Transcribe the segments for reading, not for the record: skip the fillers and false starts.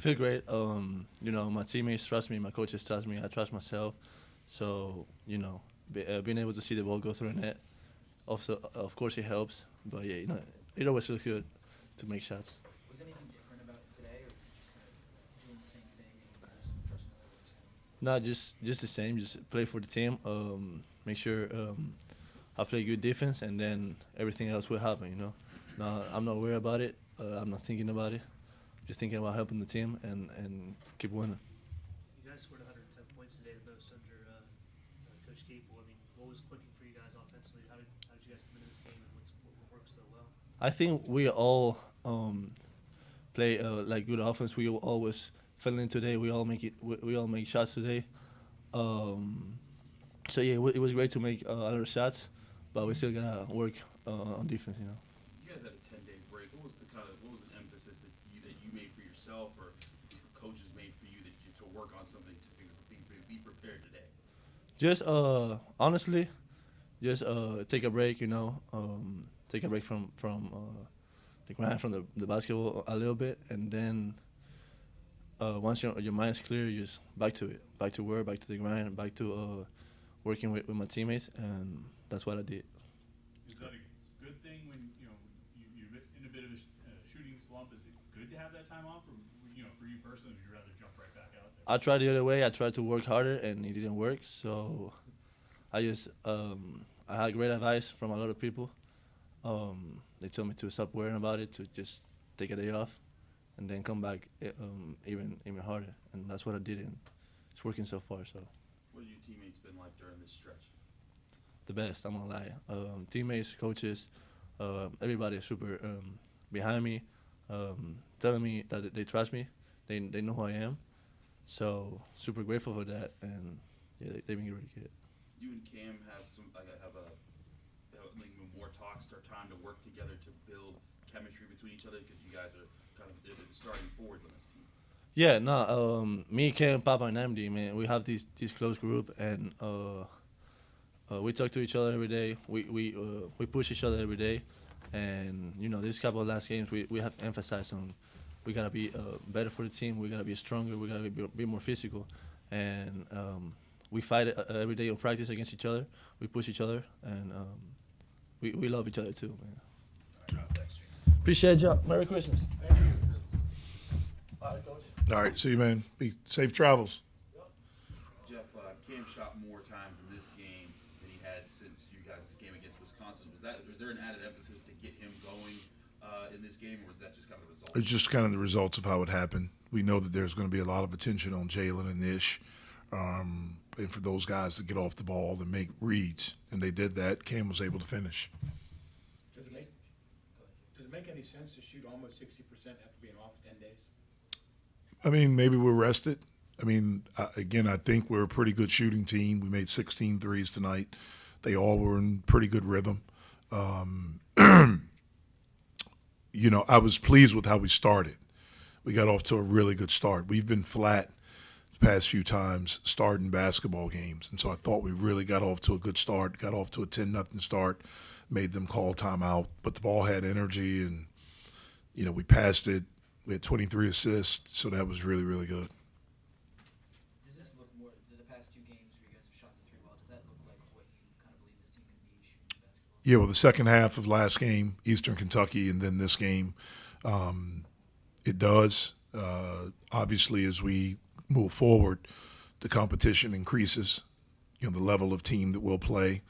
Feel great. My teammates trust me, my coaches trust me, I trust myself. So, being able to see the ball go through the net, also, of course, it helps. But yeah, it always feels good to make shots. Was anything different about it today, or was it just kind of doing the same thing and just trusting the way No, just the same. Just play for the team. Make sure I play good defense, and then everything else will happen. No, I'm not worried about it. I'm not thinking about it. Just thinking about helping the team and keep winning. You guys scored 110 points today, the most under Coach Capel. I mean, what was clicking for you guys offensively? How did you guys come into this game, and what worked so well? I think we all play like good offense. We always fell in today. We all make it. We all make shots today. So yeah, it was great to make a lot of shots, but we still gotta work on defense. You guys had a 10-day break. What was an emphasis that you made for yourself, or the coaches made for you to work on something to be prepared today? Just honestly, just take a break. Take a break from the grind from the basketball a little bit, and then once your mind's clear, you just back to it, back to work, back to the grind, back to working with my teammates, and that's what I did. Is that a good thing when you're in a bit of a shooting slump? Is it good to have that time off, or for you personally, would you rather jump right back out there? I tried the other way. I tried to work harder, and it didn't work. So I just I had great advice from a lot of people. They told me to stop worrying about it, to just take a day off, and then come back even harder. And that's what I did, and it's working so far. So. What have your teammates been like during this stretch? The best, I'm gonna lie. Teammates, coaches, everybody is super behind me, telling me that they trust me. They know who I am. So super grateful for that, and yeah, they've been really good. You and Cam have more talks or time to work together to build chemistry between each other, because you guys are kind of the starting forwards on this team. Yeah, no, me, Cam, Papa, and MD, man, we have this close group, and we talk to each other every day. We push each other every day, and this couple of last games, we have emphasized on we gotta be better for the team. We gotta be stronger. We gotta be more physical, and we fight every day in practice against each other. We push each other, and we love each other too, man. Appreciate y'all. Merry Christmas. Thank you. All right, Coach. All right, see you, man. Be safe travels. Jeff, Cam shot more times in this game than he had since you guys' game against Wisconsin. Was there an added emphasis to get him going in this game, or was that just kind of the result? It's just kind of the results of how it happened. We know that there's going to be a lot of attention on Jalen and Ish, and for those guys to get off the ball and make reads, and they did that. Cam was able to finish. Does it make any sense to shoot almost 60% after being off 10 days? I mean, maybe we're rested. I mean, again, I think we're a pretty good shooting team. We made 16 threes tonight. They all were in pretty good rhythm. I was pleased with how we started. We got off to a really good start. We've been flat the past few times starting basketball games, and so I thought we really got off to a good start, got off to a 10-0 start, made them call timeout, but the ball had energy, and, we passed it. We had 23 assists, so that was really, really good. Does this look more, the past two games where you guys have shot the three well, does that look like what you kind of believe this team can be shooting basketball? Yeah, well, the second half of last game, Eastern Kentucky, and then this game, it does. Obviously, as we move forward, the competition increases. The level of team that we'll play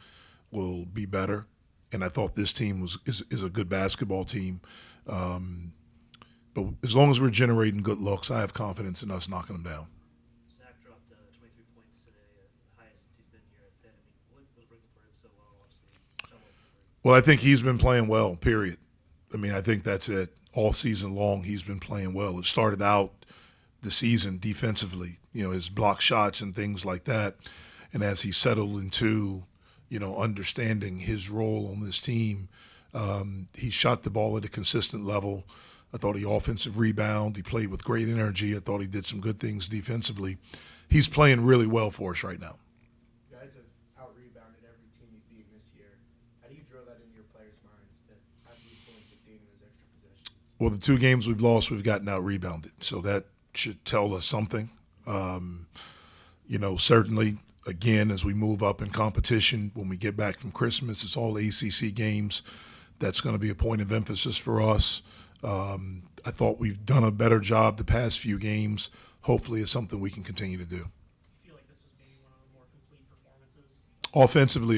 will be better. And I thought this team is a good basketball team. But as long as we're generating good looks, I have confidence in us knocking them down. Zach dropped 23 points today, the highest since he's been here at Pitt. I mean, what was working for him so well, obviously? Well, I think he's been playing well, period. I mean, I think that's it. All season long, he's been playing well. It started out the season defensively, his block shots and things like that. And as he settled into, understanding his role on this team, he shot the ball at a consistent level. I thought he offensive rebound. He played with great energy. I thought he did some good things defensively. He's playing really well for us right now. You guys have out-rebounded every team you've beaten this year. How do you drill that into your players' minds that have to be pulling 15 in those extra possessions? Well, the two games we've lost, we've gotten out-rebounded. So that should tell us something. Certainly, again, as we move up in competition, when we get back from Christmas, it's all ACC games. That's going to be a point of emphasis for us. I thought we've done a better job the past few games. Hopefully it's something we can continue to do. I feel like this was maybe one of the more complete performances. Offensively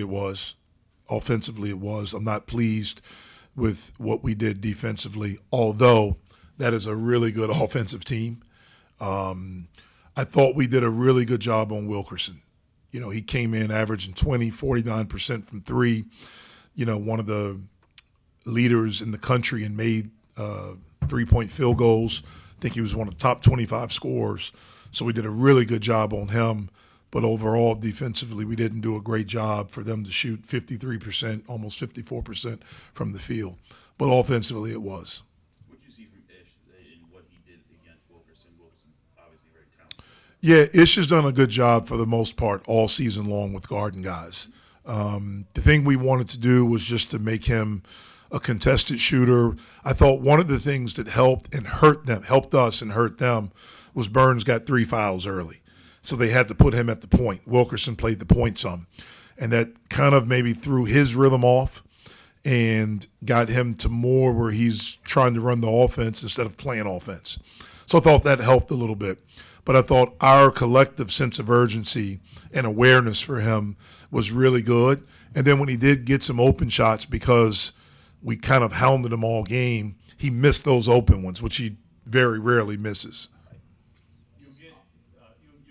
it was. I'm not pleased with what we did defensively, although that is a really good offensive team. I thought we did a really good job on Wilkerson. He came in averaging 49% from three, one of the leaders in the country and made three-point field goals. I think he was one of the top 25 scorers. So we did a really good job on him. But overall, defensively, we didn't do a great job for them to shoot 53%, almost 54% from the field. But offensively, it was. What did you see from Ish in what he did against Wilkerson? Wilkerson, obviously very talented. Yeah, Ish has done a good job for the most part all season long with guarding guys. The thing we wanted to do was just to make him a contested shooter. I thought one of the things that helped us and hurt them, was Burns got 3 fouls early. So they had to put him at the point. Wilkerson played the point some. And that kind of maybe threw his rhythm off and got him to more where he's trying to run the offense instead of playing offense. So I thought that helped a little bit. But I thought our collective sense of urgency and awareness for him was really good. And then when he did get some open shots, because we kind of hounded him all game, he missed those open ones, which he very rarely misses. You'll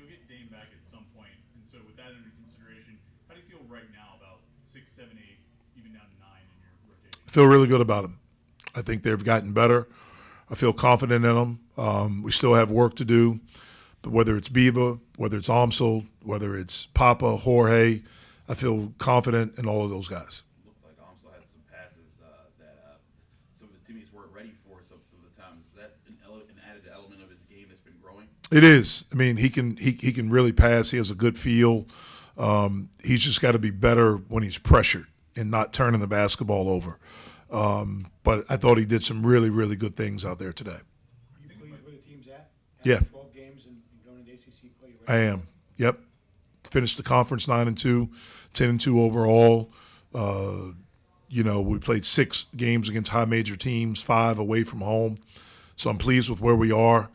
get Dame back at some point, and so with that under consideration, how do you feel right now about 6, 7, 8, even down to 9 in your rotation? I feel really good about them. I think they've gotten better. I feel confident in them. We still have work to do, but whether it's Biba, whether it's Amsel, whether it's Papa, Jorge, I feel confident in all of those guys. Looked like Amsel had some passes that some of his teammates weren't ready for some of the times. Is that an added element of his game that's been growing? It is. I mean, he can really pass. He has a good feel. He's just got to be better when he's pressured and not turning the basketball over. But I thought he did some really, really good things out there today. Are you pleased where the team's at? Yeah. 12 games and going to the ACC play. I am. Yep. Finished the conference 9-2, 10-2 overall. We played 6 games against high major teams, 5 away from home. So I'm pleased with where we are.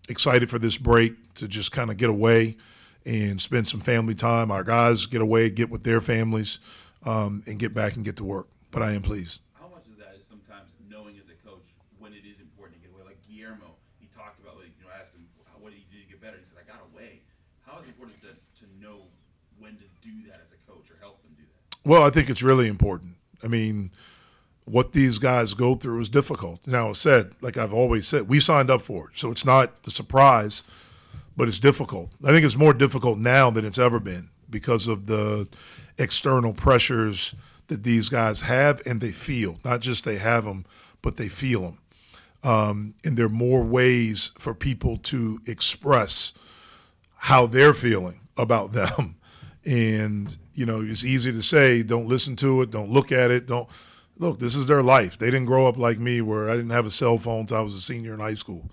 Excited for this break to just kind of get away and spend some family time. Our guys get away, get with their families, and get back and get to work. But I am pleased. How much of that is sometimes knowing as a coach when it is important to get away? Like Guillermo, he talked about, I asked him, what did he do to get better? He said, I got away. How is it important to know when to do that as a coach or help them do that? Well, I think it's really important. I mean, what these guys go through is difficult. Now, like I've always said, we signed up for it. So it's not a surprise, but it's difficult. I think it's more difficult now than it's ever been because of the external pressures that these guys have and they feel. Not just they have them, but they feel them. And there are more ways for people to express how they're feeling about them. And, it's easy to say, don't listen to it, don't look at it, look, this is their life. They didn't grow up like me where I didn't have a cell phone until I was a senior in high school.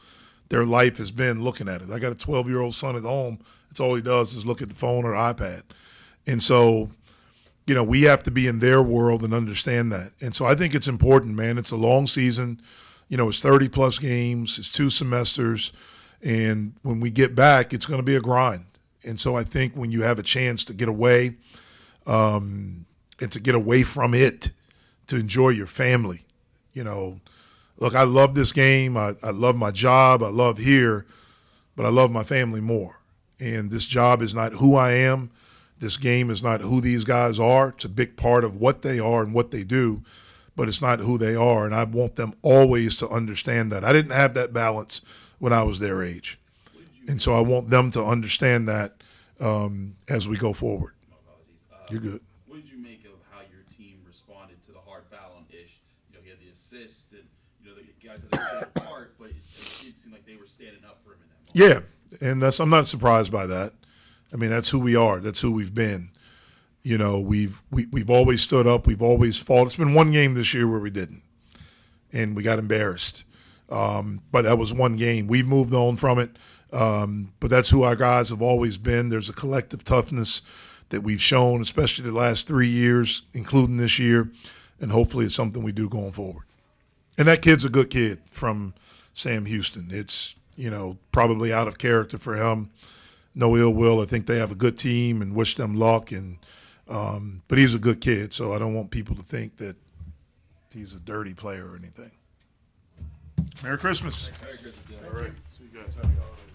Their life has been looking at it. I got a 12-year-old son at home. That's all he does is look at the phone or iPad. And so, we have to be in their world and understand that. And so I think it's important, man. It's a long season. It's 30-plus games. It's 2 semesters. And when we get back, it's going to be a grind. And so I think when you have a chance to get away and to get away from it, to enjoy your family, look, I love this game. I love my job. I love here, but I love my family more. And this job is not who I am. This game is not who these guys are. It's a big part of what they are and what they do, but it's not who they are. And I want them always to understand that. I didn't have that balance when I was their age. And so I want them to understand that as we go forward. My apologies. You're good. What did you make of how your team responded to the hard foul on Ish? He had the assists and, the guys that they played apart, but it did seem like they were standing up for him in that moment. Yeah, and I'm not surprised by that. I mean, that's who we are. That's who we've been. We've always stood up. We've always fought. It's been one game this year where we didn't, and we got embarrassed. But that was one game. We've moved on from it. But that's who our guys have always been. There's a collective toughness that we've shown, especially the last 3 years, including this year, and hopefully it's something we do going forward. And that kid's a good kid from Sam Houston. It's, probably out of character for him. No ill will. I think they have a good team and wish them luck. And but he's a good kid, so I don't want people to think that he's a dirty player or anything. Merry Christmas. Merry Christmas, Jeff. All right. See you guys. Happy holidays.